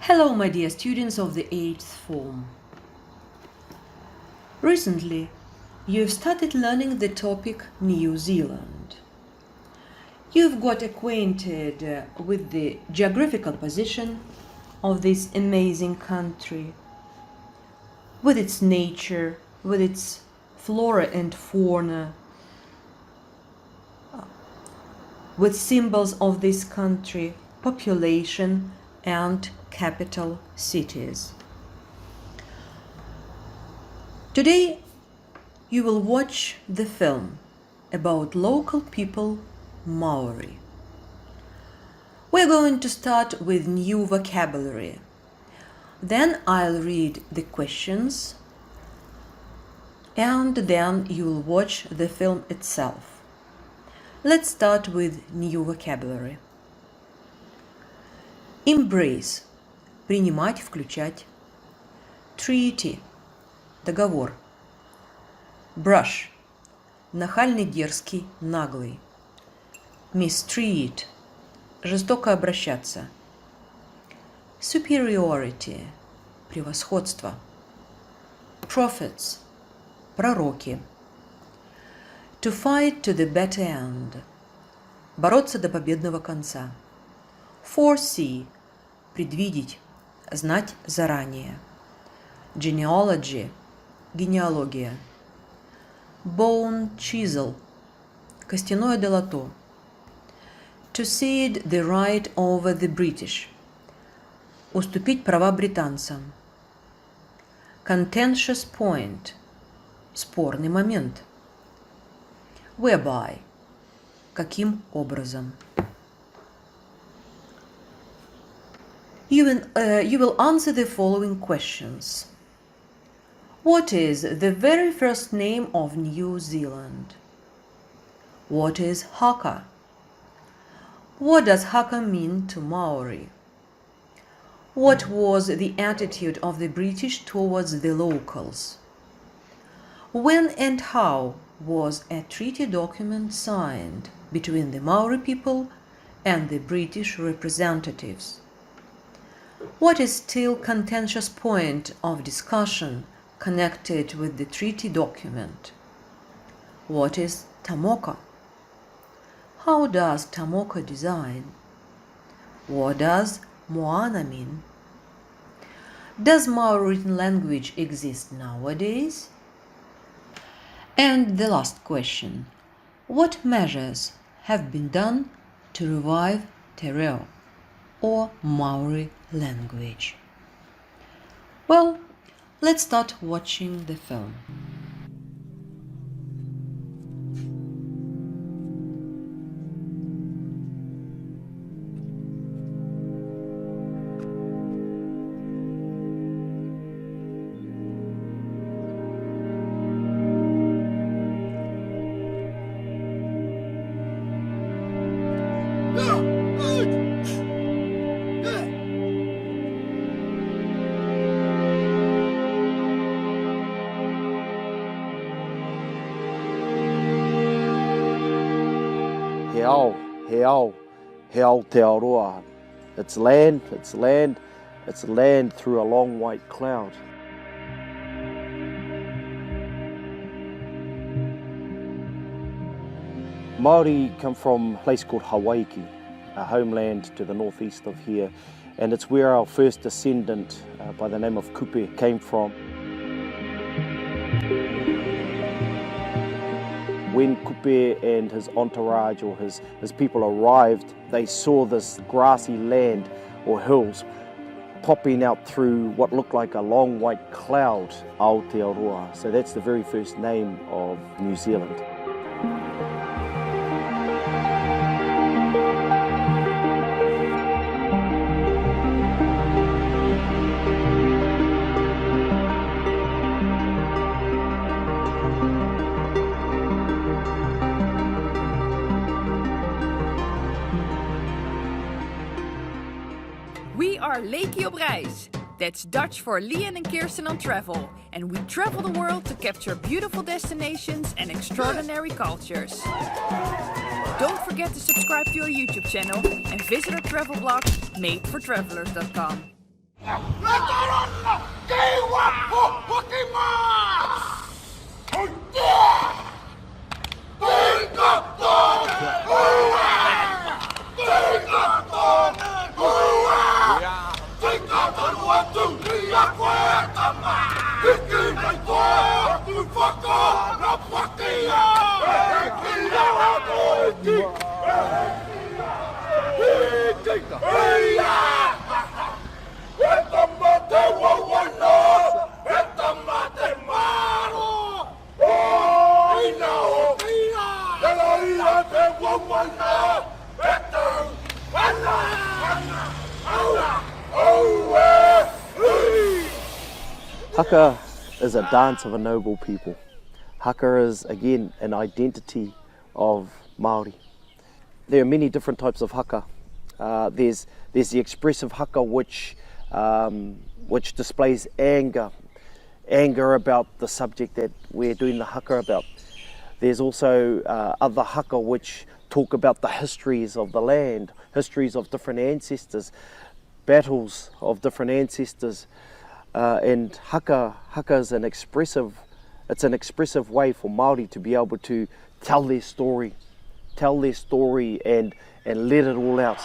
Hello, my dear students of the 8th form. Recently, you've started learning the topic New Zealand. You've got acquainted with the geographical position of this amazing country, with its nature, with its flora and fauna, with symbols of this country, population, and capital cities. Today, you will watch the film about local people Maori. We're going to start with new vocabulary. Then I'll read the questions, and then you'll watch the film itself. Let's start with new vocabulary. Embrace – принимать, включать. Treaty – договор. Brush – нахальный, дерзкий, наглый. Mistreat – жестоко обращаться. Superiority – превосходство. Prophets – пророки. To fight to the better end – бороться до победного конца. Foresee – предвидеть, знать заранее. Genealogy – генеалогия. Bone chisel – костяное долото. To cede the right over the British – уступить права британцам. Contentious point – спорный момент. Whereby – каким образом. You will answer the following questions. What is the very first name of New Zealand? What is haka? What does haka mean to Maori? What was the attitude of the British towards the locals? When and how was a treaty document signed between the Maori people and the British representatives? What is still contentious point of discussion connected with the treaty document? What is tamoka? How does tamoka design? What does moana mean? Does Maori written language exist nowadays? And the last question. What measures have been done to revive te reo, or Maori language? Well, let's start watching the film. He Aotearoa. It's land, it's land, it's land through a long white cloud. Māori come from a place called Hawaii, a homeland to the northeast of here, and it's where our first descendant by the name of Kupe came from. When Kupe and his entourage or his people arrived, they saw this grassy land or hills popping out through what looked like a long white cloud, Aotearoa. So that's the very first name of New Zealand. We are Leekie op reis. That's Dutch for Lian and Kirsten on travel. And we travel the world to capture beautiful destinations and extraordinary cultures. Don't forget to subscribe to our YouTube channel and visit our travel blog madefortravelers.com. Haka is a dance of a noble people. Haka is, again, an identity of Māori. There are many different types of haka. There's the expressive haka which displays anger about the subject that we're doing the haka about. There's also other haka which talk about the histories of the land, histories of different ancestors, battles of different ancestors. And haka is an expressive way for Māori to be able to tell their story and let it all out.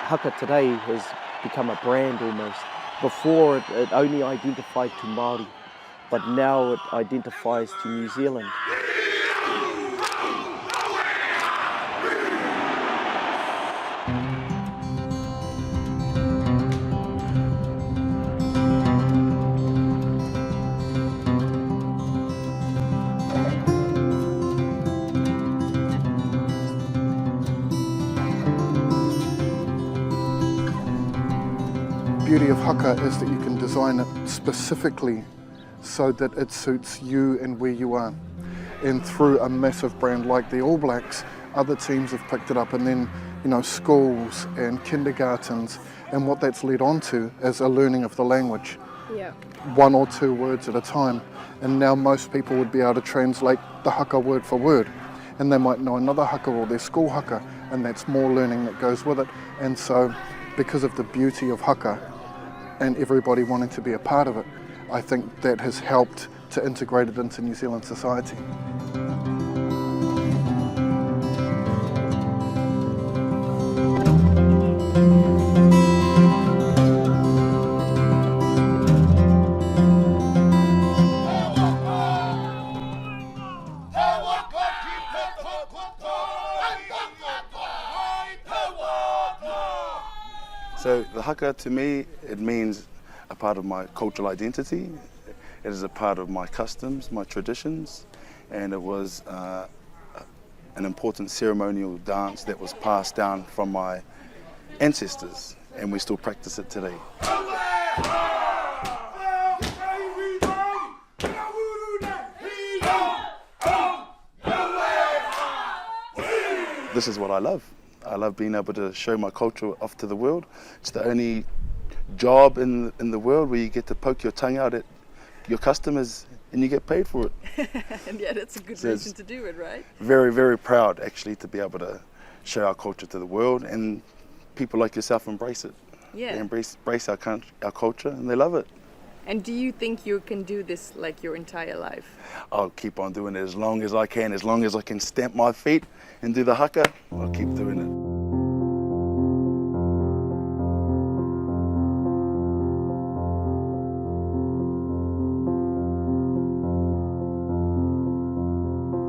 Haka today has become a brand almost. Before it only identified to Māori, but now it identifies to New Zealand. The beauty of haka is that you can design it specifically so that it suits you and where you are. And through a massive brand like the All Blacks, other teams have picked it up, and then schools and kindergartens, and what that's led on to is a learning of the language. Yeah. 1 or 2 words at a time. And now most people would be able to translate the haka word for word. And they might know another haka or their school haka, and that's more learning that goes with it. And so, because of the beauty of haka, and everybody wanting to be a part of it, I think that has helped to integrate it into New Zealand society. So the haka to me, it means a part of my cultural identity. It is a part of my customs, my traditions, and it was an important ceremonial dance that was passed down from my ancestors, and we still practice it today. This is what I love. I love being able to show my culture off to the world. It's the only job in the world where you get to poke your tongue out at your customers and you get paid for it. And yeah, that's a good reason to do it, right? Very, very proud actually to be able to show our culture to the world, and people like yourself embrace it. Yeah. They embrace our culture and they love it. And do you think you can do this like your entire life? I'll keep on doing it as long as I can. As long as I can stamp my feet and do the haka, I'll keep doing it.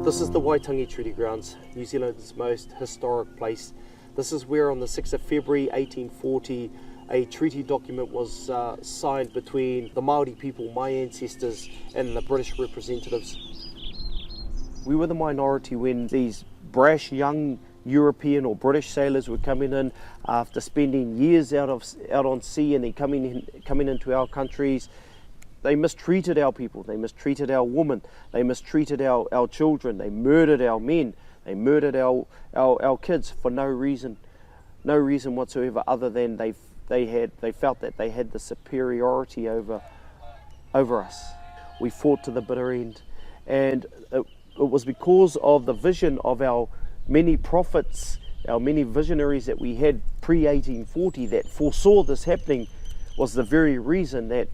This is the Waitangi Treaty Grounds, New Zealand's most historic place. This is where on the 6th of February 1840 a treaty document was signed between the Māori people, my ancestors, and the British representatives. We were the minority when these brash young European or British sailors were coming in after spending years out on sea and then coming into our countries. They mistreated our people, they mistreated our women, they mistreated our children, they murdered our men, they murdered our kids for no reason whatsoever other than They felt that they had the superiority over us. We fought to the bitter end, and it was because of the vision of our many prophets, our many visionaries that we had pre-1840 that foresaw this happening, was the very reason that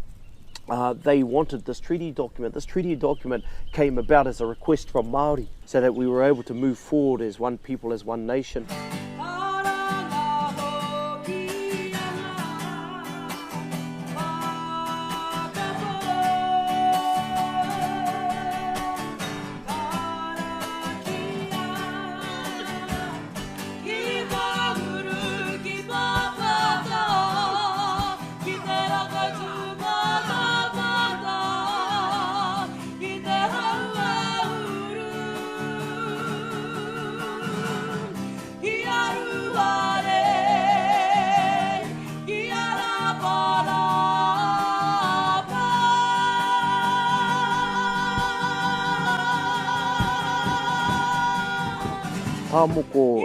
they wanted this treaty document. This treaty document came about as a request from Māori, so that we were able to move forward as one people, as one nation. Tāmoko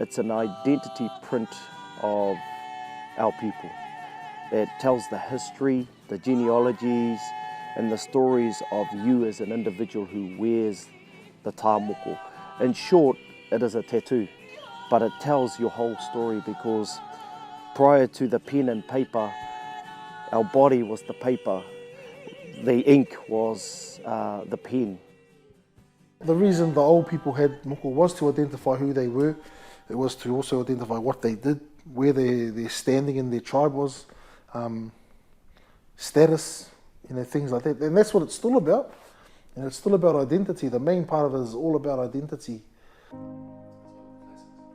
it's an identity print of our people. It tells the history, the genealogies, and the stories of you as an individual who wears the tāmoko. In short, it is a tattoo, but it tells your whole story, because prior to the pen and paper, our body was the paper, the ink was the pen. The reason the old people had moko was to identify who they were. It was to also identify what they did, where their standing in their tribe was, status, things like that. And that's what it's still about. And it's still about identity. The main part of it is all about identity.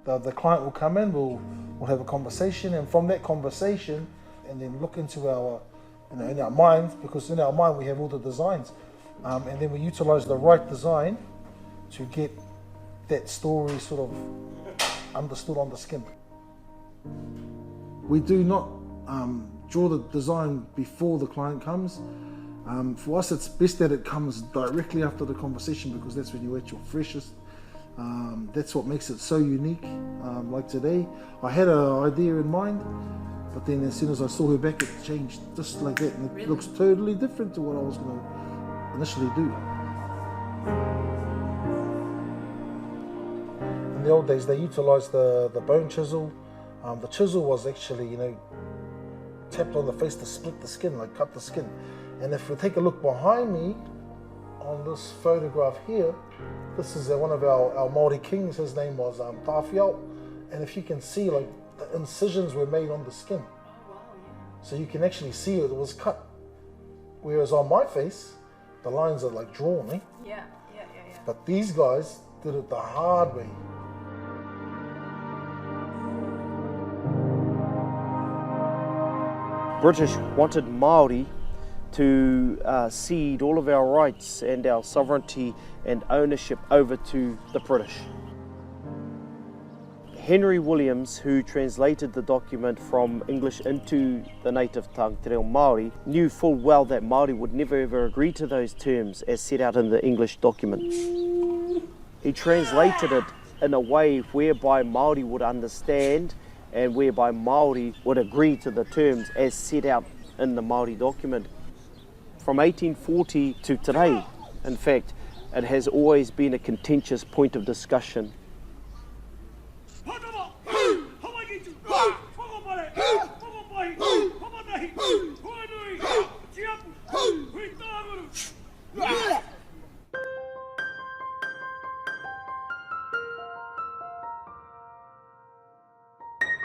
The client will come in, we'll have a conversation, and from that conversation, and then look into our, in our mind, because in our mind we have all the designs, and then we utilize the right design to get that story sort of understood on the skin. We do not draw the design before the client comes. For us, it's best that it comes directly after the conversation, because that's when you're at your freshest. That's what makes it so unique. Like today, I had an idea in mind, but then as soon as I saw her back, it changed just like that, and it looks totally different to what I was going to initially do. In the old days, they utilised the bone chisel. The chisel was actually, tapped on the face to split the skin, like cut the skin. And if we take a look behind me on this photograph here, this is one of our Māori kings. His name was Tawhiao. And if you can see, like, the incisions were made on the skin. So you can actually see it was cut. Whereas on my face, the lines are like drawn, eh? Yeah. But these guys did it the hard way. British wanted Māori to cede all of our rights and our sovereignty and ownership over to the British. Henry Williams, who translated the document from English into the native tongue, Te Reo Māori, knew full well that Māori would never ever agree to those terms as set out in the English document. He translated it in a way whereby Māori would understand and whereby Māori would agree to the terms as set out in the Māori document. From 1840 to today, in fact, it has always been a contentious point of discussion.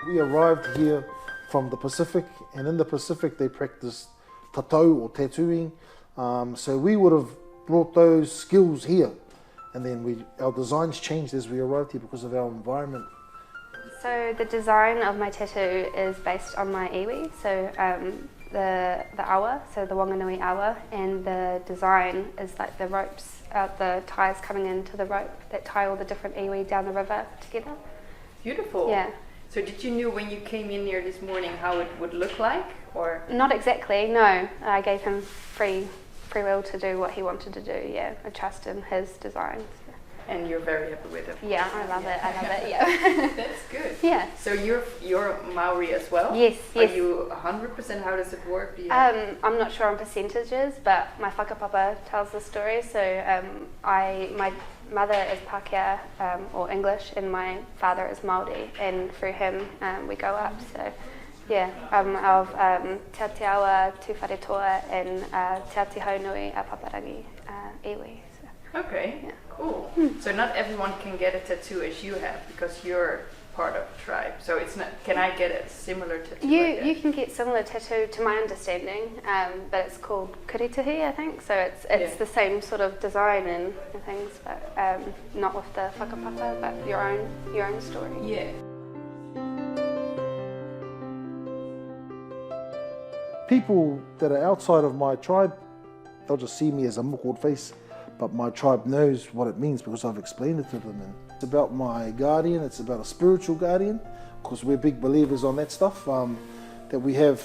We arrived here from the Pacific, and in the Pacific they practiced tatau or tattooing. So we would have brought those skills here, and then our designs changed as we arrived here because of our environment. So the design of my tattoo is based on my iwi, so the awa, so the Wanganui awa, and the design is like the ropes, the ties coming into the rope that tie all the different iwi down the river together. Beautiful. Yeah. So did you know when you came in here this morning how it would look like, or? Not exactly, no. I gave him free will to do what he wanted to do, yeah. I trust in his designs. And you're very happy with it? Yeah, I love it, yeah. That's good. Yeah. So you're Maori as well? Yes, yes. Are you 100%? How does it work? Do you I'm not sure on percentages, but my whakapapa tells the story. So my mother is Pākehā or English, and my father is Māori, and through him we go up. So yeah, of Te Te Awa, Tu Wharetoa, and Te Ati Haunui, a Paparangi iwi. So. Okay, Yeah. cool. So not everyone can get a tattoo as you have because you're part of the tribe. So it's not. Can I get a similar tattoo? like that? You can get similar tattoo to my understanding, but it's called kurituhi, I think. So it's the same sort of design and things, but not with the whakapapa, but your own story. Yeah. People that are outside of my tribe, they'll just see me as a mukud face, but my tribe knows what it means because I've explained it to them. And it's about my guardian, it's about a spiritual guardian, because we're big believers on that stuff, that we have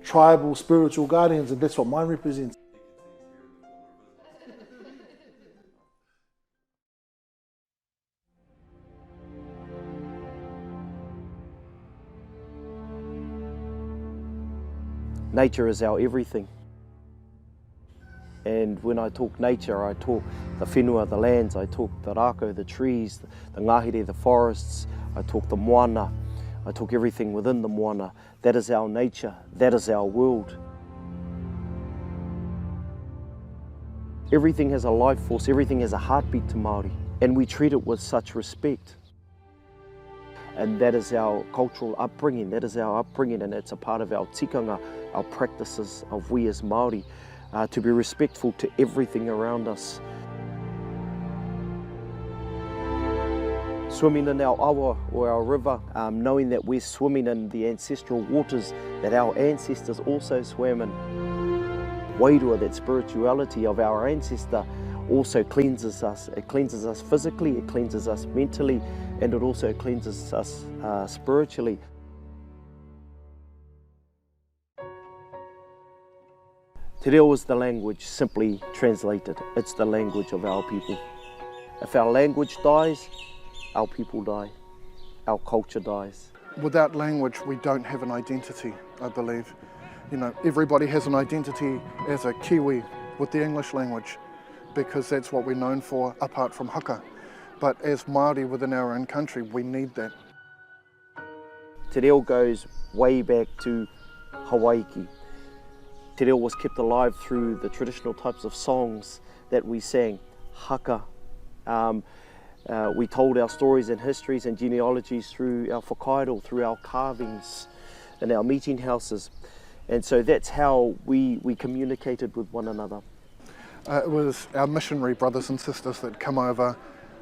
tribal spiritual guardians, and that's what mine represents. Nature is our everything. And when I talk nature, I talk the whenua, the lands, I talk the rako, the trees, the ngahere, the forests, I talk the moana, I talk everything within the moana. That is our nature, that is our world. Everything has a life force, everything has a heartbeat to Māori, and we treat it with such respect. And that is our cultural upbringing, and it's a part of our tikanga, our practices of we as Māori, to be respectful to everything around us. Swimming in our awa or our river, knowing that we're swimming in the ancestral waters that our ancestors also swam in. Wairua, that spirituality of our ancestor, also cleanses us. It cleanses us physically, it cleanses us mentally, and it also cleanses us spiritually. Te reo is the language, simply translated. It's the language of our people. If our language dies, our people die. Our culture dies. Without language, we don't have an identity, I believe. You know, everybody has an identity as a Kiwi with the English language, because that's what we're known for, apart from haka. But as Māori within our own country, we need that. Te reo goes way back to Hawaii. Te reo was kept alive through the traditional types of songs that we sang, haka. We told our stories and histories and genealogies through our whakairo, through our carvings and our meeting houses. And so that's how we communicated with one another. It was our missionary brothers and sisters that come over,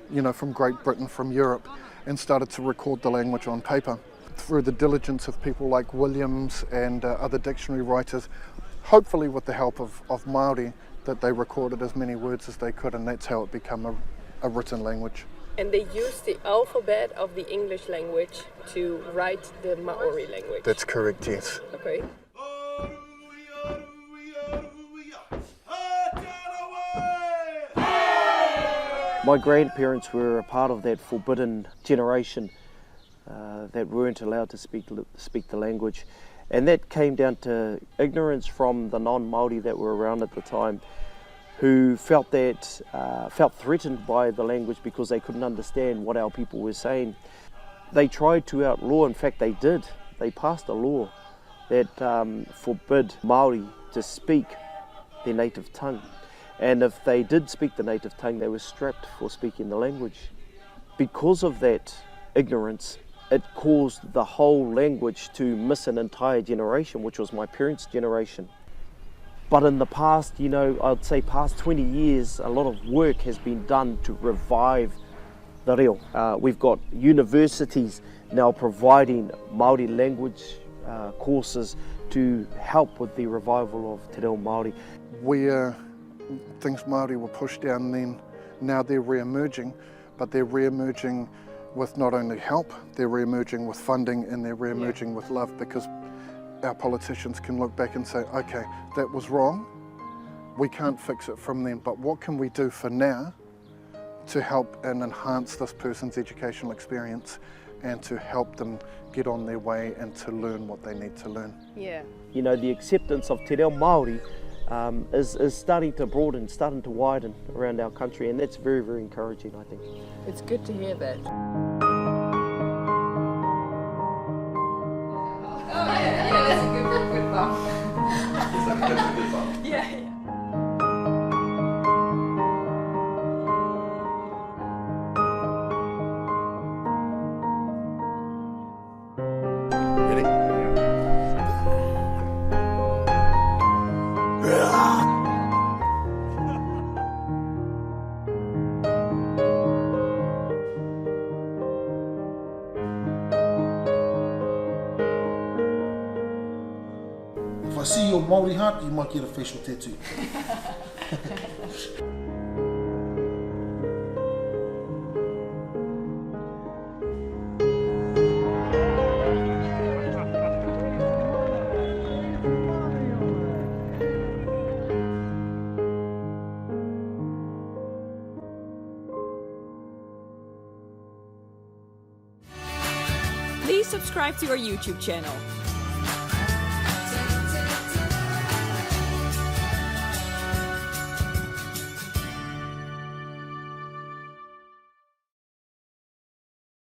you know, from Great Britain, from Europe, and started to record the language on paper. Through the diligence of people like Williams and other dictionary writers, hopefully with the help of Māori, that they recorded as many words as they could, and that's how it became a written language. And they used the alphabet of the English language to write the Maori language. That's correct, yes. Okay. My grandparents were a part of that forbidden generation that weren't allowed to speak the language, and that came down to ignorance from the non-Māori that were around at the time, who felt threatened by the language because they couldn't understand what our people were saying. They tried to outlaw, in fact they did. They passed a law that forbid Māori to speak their native tongue. And if they did speak the native tongue, they were strapped for speaking the language. Because of that ignorance, it caused the whole language to miss an entire generation, which was my parents' generation. But in the past, you know, I'd say past 20 years, a lot of work has been done to revive the reo. We've got universities now providing Māori language courses to help with the revival of Te Reo Māori. Where things Māori were pushed down then, now they're re-emerging, but they're re-emerging with not only help, they're re-emerging with funding, and they're re-emerging with love, because our politicians can look back and say, okay, that was wrong, we can't fix it from then, but what can we do for now to help and enhance this person's educational experience and to help them get on their way and to learn what they need to learn. Yeah. You know, the acceptance of Te Reo Māori is starting to broaden, starting to widen around our country, and that's very, very encouraging, I think. It's good to hear that. That's a good bump. Yeah. Ready? If I see your Māori heart, you might get a facial tattoo. Please subscribe to our YouTube channel.